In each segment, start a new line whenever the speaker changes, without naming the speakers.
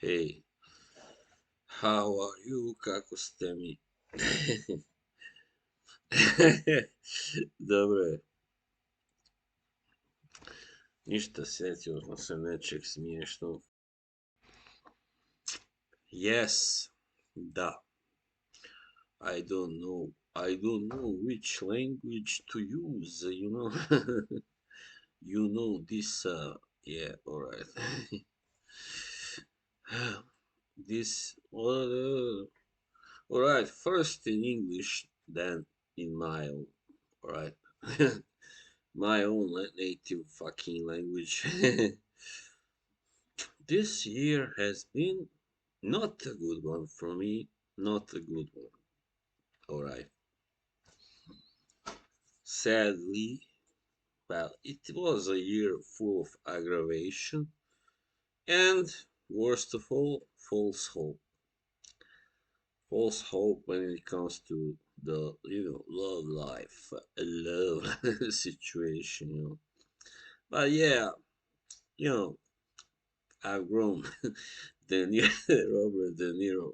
Hey, how are you, kako ste mi? Dobro je. Ništa, sjetio sam se nečeg smiješnog. Yes, da. I don't know which language to use, you know. You know this, yeah, alright. This, alright, first in English, then in my own, alright. My own native fucking language. This year has been not a good one for me. Not a good one. Alright. Sadly, well, it was a year full of aggravation and, worst of all, false hope. False hope when it comes to the, love life, love situation. But yeah, you know, I've grown. Robert De Niro.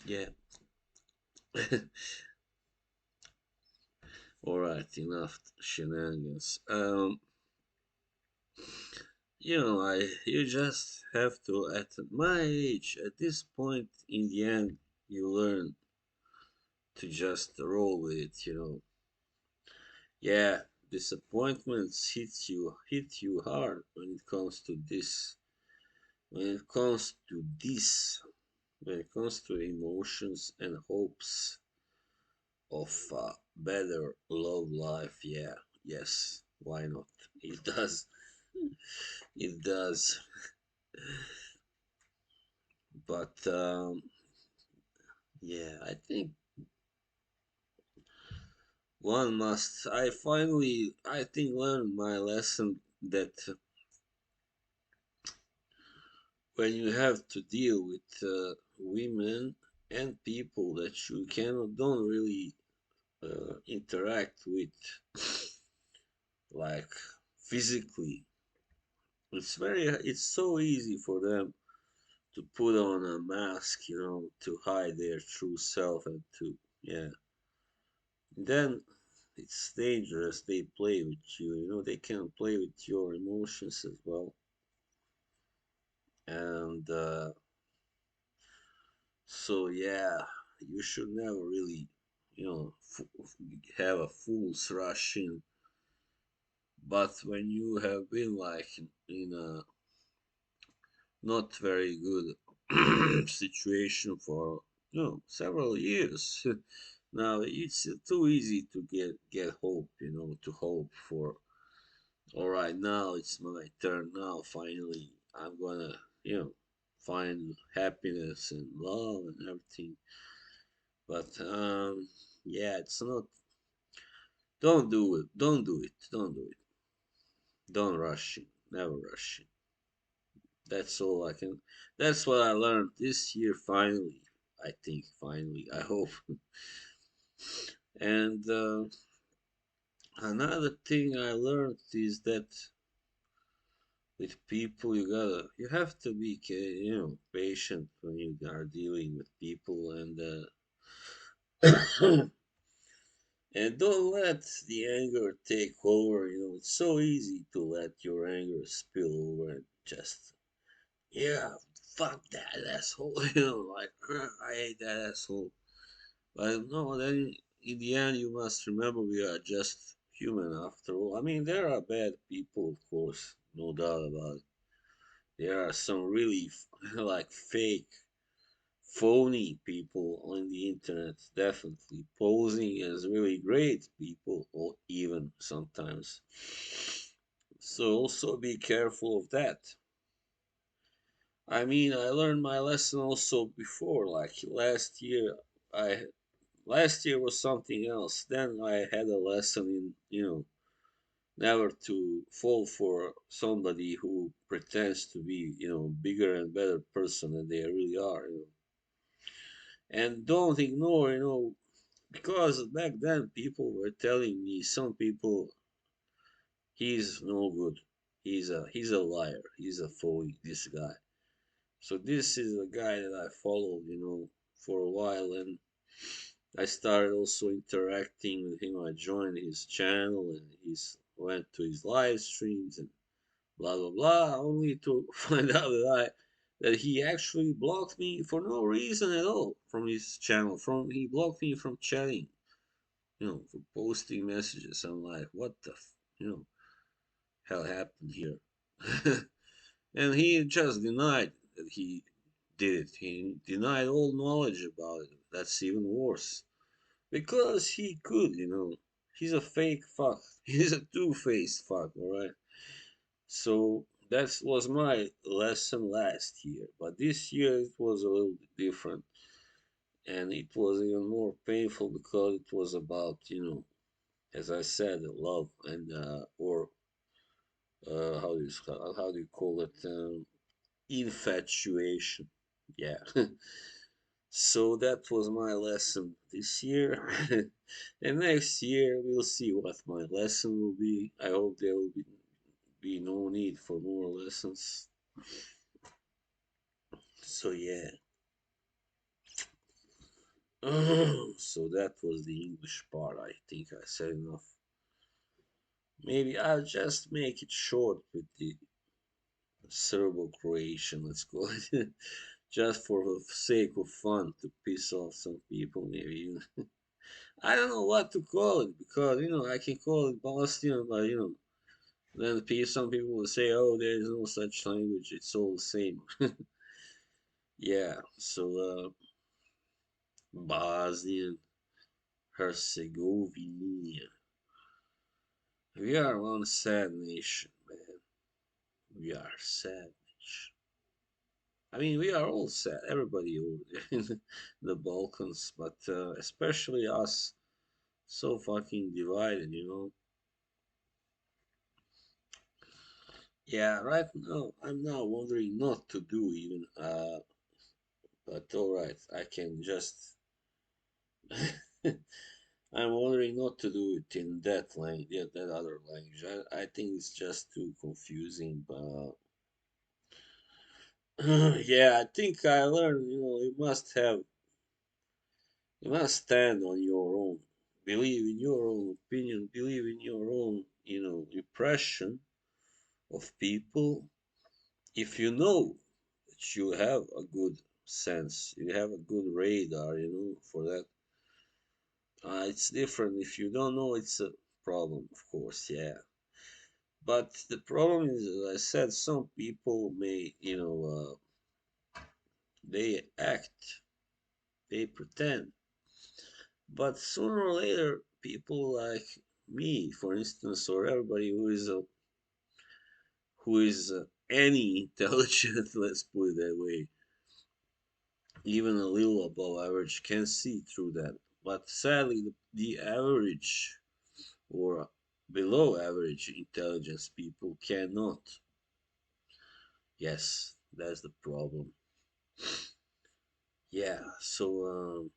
Yeah. All right, enough shenanigans. You just have to, at my age, at this point, in the end, you learn to just roll with it. Yeah, disappointments hit you hard when it comes to this. When it comes to this, when it comes to emotions and hopes of a better love life, yeah, yes, why not? It does. It does. But yeah, I think one must. I think, learned my lesson that when you have to deal with women and people that you cannot don't really interact with, like physically, it's so easy for them to put on a mask, to hide their true self and to, yeah. Then it's dangerous. They play with you. They can play with your emotions as well. And so, yeah, you should never really, have a fool's rush in. But when you have been like in a not very good situation for several years, now it's too easy to get hope. To hope for, all right, now it's my turn. Now, finally, I'm gonna, find happiness and love and everything. But, yeah, it's not. Don't do it. Don't do it. Don't do it. Don't rush it. Never rush it. That's all I can. That's what I learned this year, finally. I think, finally. I hope. And another thing I learned is that with people you have to be patient when you are dealing with people, and don't let the anger take over. It's so easy to let your anger spill over and just, yeah, fuck that asshole. Like, I hate that asshole. But no, then in the end you must remember we are just human after all. I mean, there are bad people, of course, no doubt about it. There are some really like fake, phony people on the internet, definitely posing as really great people, or even sometimes. So also be careful of that. I mean, I learned my lesson also before, like I last year was something else. Then I had a lesson in, never to fall for somebody who pretends to be, bigger and better person than they really are. And don't ignore, because back then people were telling me, some people, he's no good, He's a liar. He's a phony. This guy. So this is a guy that I followed, for a while, and I started also interacting with him. I joined his channel, and he's went to his live streams and blah blah blah, only to find out that he actually blocked me for no reason at all from his channel. From He blocked me from chatting, for posting messages. I'm like, what the, hell happened here? And he just denied that he did it. He denied all knowledge about it. That's even worse. Because he could, He's a fake fuck. He's a two-faced fuck, alright? So that was my lesson last year. But this year it was a little bit different. And it was even more painful because it was about, as I said, love and, or, how do you call it? Infatuation. Yeah. So that was my lesson this year. And next year we'll see what my lesson will be. I hope there will be no need for more lessons. So yeah. So that was the English part. I think I said enough. Maybe I'll just make it short with the Serbo-Croatian, let's call it. Just for the sake of fun to piss off some people, maybe. I don't know what to call it because I can call it Bosnian, but then some people will say, "Oh, there is no such language; it's all the same." Yeah, so Bosnian Herzegovina. We are one sad nation, man. We are sad nation. I mean, we are all sad. Everybody over there in the Balkans, but especially us, so fucking divided. Yeah, right now I'm now wondering not to do even. But all right, I can just. I'm wondering not to do it in that language, yeah, that other language. I think it's just too confusing. But yeah, I think I learned. You must stand on your own, believe in your own opinion, believe in your own, impression of people. If you know that you have a good sense, you have a good radar, for that. It's different. If you don't know, it's a problem, of course, yeah. But the problem is, as I said, some people may, they act, they pretend. But sooner or later, people like me, for instance, or everybody who is any intelligent, let's put it that way, even a little above average, can see through that. But sadly, the average or below average intelligence people cannot. Yes, that's the problem. Yeah, so,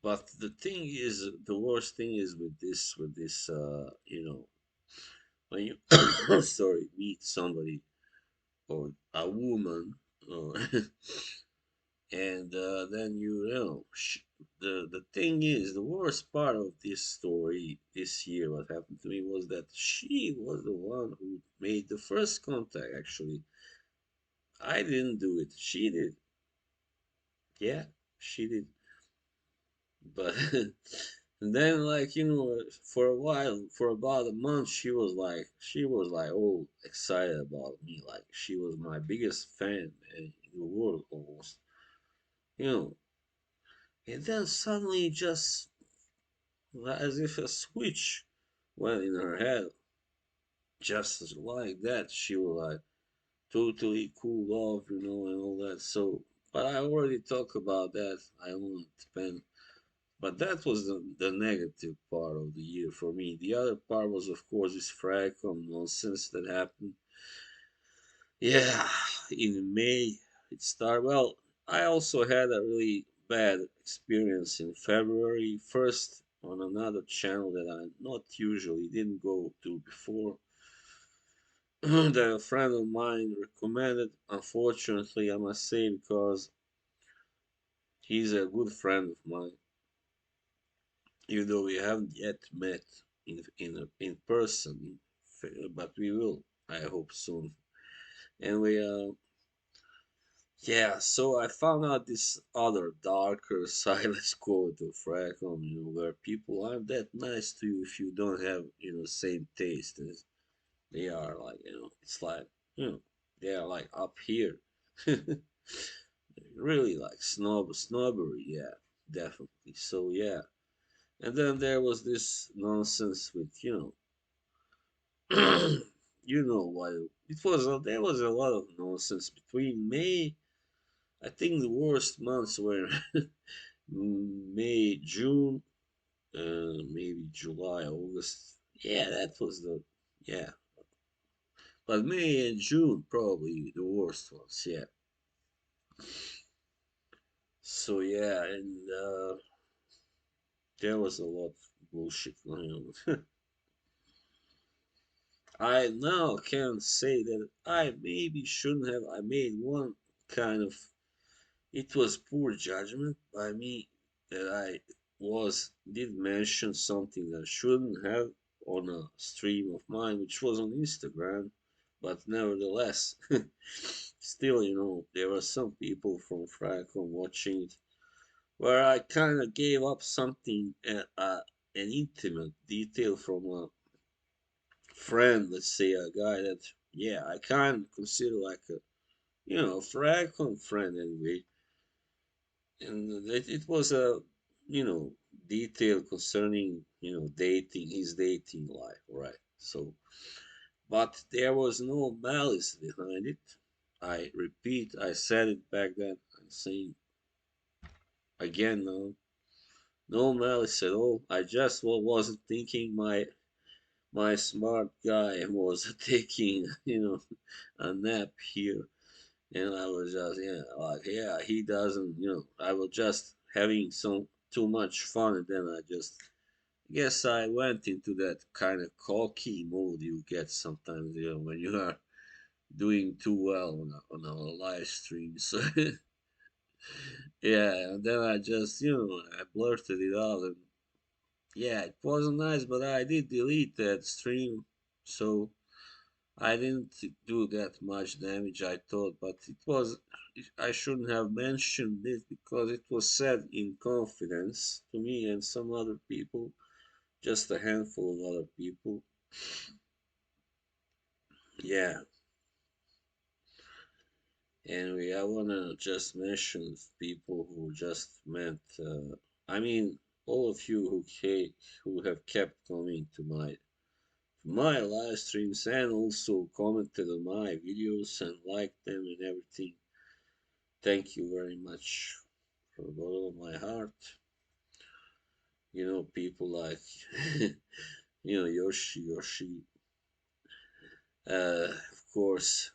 but the thing is, the worst thing is with this, when you, sorry, meet somebody or a woman, or and then the thing is, the worst part of this story this year, what happened to me was that she was the one who made the first contact. Actually, I didn't do it. She did. Yeah, she did. But and then, like, for a while, for about a month, she was like all excited about me, like she was my biggest fan, man, in the world almost, you know. And then suddenly, just as if a switch went in her head, just like that, she was like totally cooled off, and all that. So, but I already talked about that. I won't spend. But that was the negative part of the year for me. The other part was, of course, this Fracom nonsense that happened. Yeah, in May it started. Well, I also had a really bad experience in February. First, on another channel that I not usually didn't go to before. That a friend of mine recommended. Unfortunately, I must say, because he's a good friend of mine, even though we haven't yet met in person, but we will. I hope soon. And we yeah. So I found out this other darker side, let's call it, of Rackham, where people aren't that nice to you if you don't have same taste as they are. Like it's like you know they are like up here. Really like snobbery, yeah, definitely. So yeah, and then there was this nonsense with you know what it was. There was a lot of nonsense between May. I think the worst months were May, June, maybe July, August. Yeah, that was the yeah. But May and June probably the worst ones. Yeah. So yeah, and there was a lot of bullshit going on. I now can say that I maybe shouldn't have. I made one kind of. It was poor judgment by me that I was did mention something that I shouldn't have on a stream of mine, which was on Instagram, but nevertheless, still, there were some people from Fracom watching it, where I kind of gave up something, an intimate detail from a friend, let's say a guy that, yeah, I kind of consider like a, Fracom friend anyway, and it was a detail concerning dating his dating life, right? So but there was no malice behind it. I repeat, I said it back then, I'm saying again now, no malice at all. I just wasn't thinking my smart guy was taking a nap here, and I was just, yeah, like, yeah, he doesn't, I was just having some too much fun, and then I just guess I went into that kind of cocky mode you get sometimes, when you are doing too well on a live stream. So yeah, and then I just, I blurted it out, and yeah, it wasn't nice, but I did delete that stream, so I didn't do that much damage, I thought, but I shouldn't have mentioned it because it was said in confidence to me and some other people, just a handful of other people. Yeah, anyway, I wanna just mention people who just meant, I mean, all of you who have kept coming to my live streams and also commented on my videos and liked them and everything. Thank you very much from the bottom of my heart. People like, Yoshi, of course,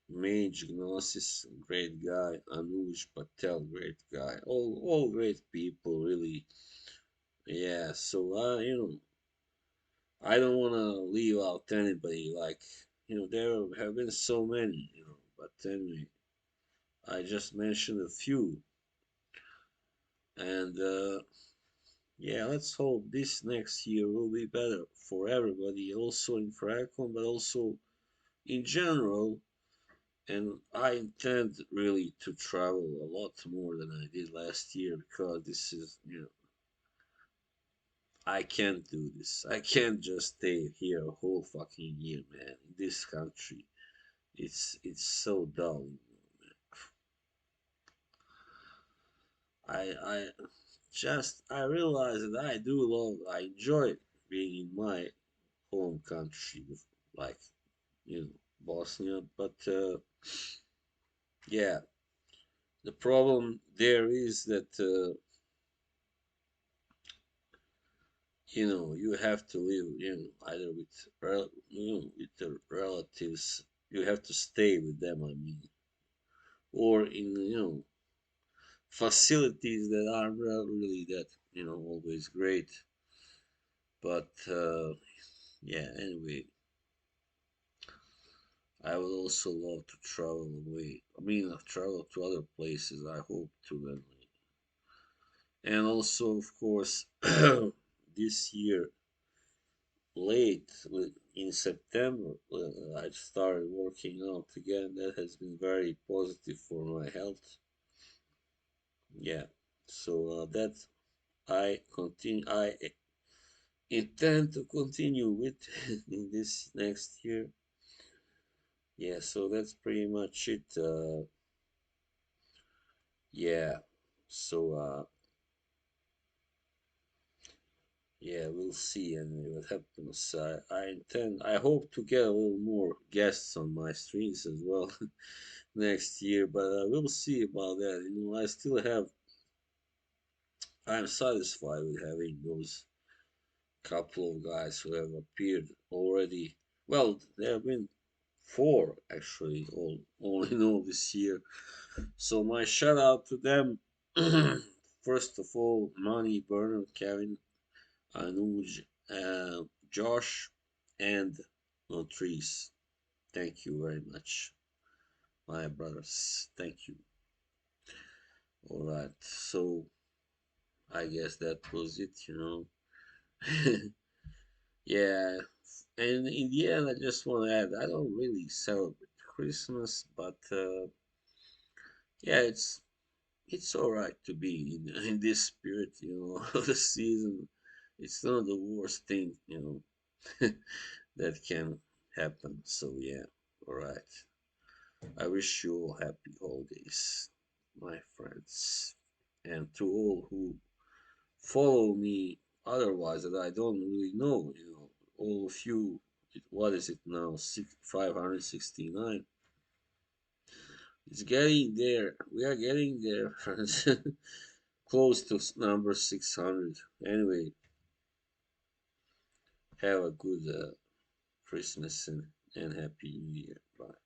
Mage Gnosis, great guy, Anuj Patel, great guy, all great people, really. Yeah, so, I don't want to leave out anybody, like, there have been so many, but anyway, I just mentioned a few. And yeah, let's hope this next year will be better for everybody, also in Fracon, but also in general. And I intend really to travel a lot more than I did last year because this is, I can't do this. I can't just stay here a whole fucking year, man. In this country, it's so dull. I I realize that I enjoy being in my home country, like Bosnia, but yeah, the problem there is that you have to live either with the relatives. You have to stay with them. I mean, or in facilities that are not really that always great. But yeah, anyway, I would also love to travel away. I mean, I've traveled to other places. I hope to then, and also, of course, this year late in September, I started working out again. That has been very positive for my health. Yeah, so that I continue. I intend to continue with in this next year. Yeah, so that's pretty much it. Yeah, so yeah, we'll see anyway what happens. I hope to get a little more guests on my streams as well next year, but we'll see about that. You know, I'm satisfied with having those couple of guys who have appeared already. Well, there have been four actually, all in all this year. So my shout out to them. First of all, Manny, Bernard, Kevin, Anuj, Josh, and Montrese. Thank you very much, my brothers. Thank you. All right. So I guess that was it, you know. Yeah. And in the end, I just want to add, I don't really celebrate Christmas, but yeah, it's all right to be in this spirit, you know, of the season. It's not the worst thing, you know, that can happen. So yeah, all right. I wish you all happy holidays, my friends, and to all who follow me otherwise that I don't really know, you know, all of you. What is it now? 569. It's getting there. We are getting there, friends. Close to number 600. Anyway, have a good Christmas and Happy New Year. Bye.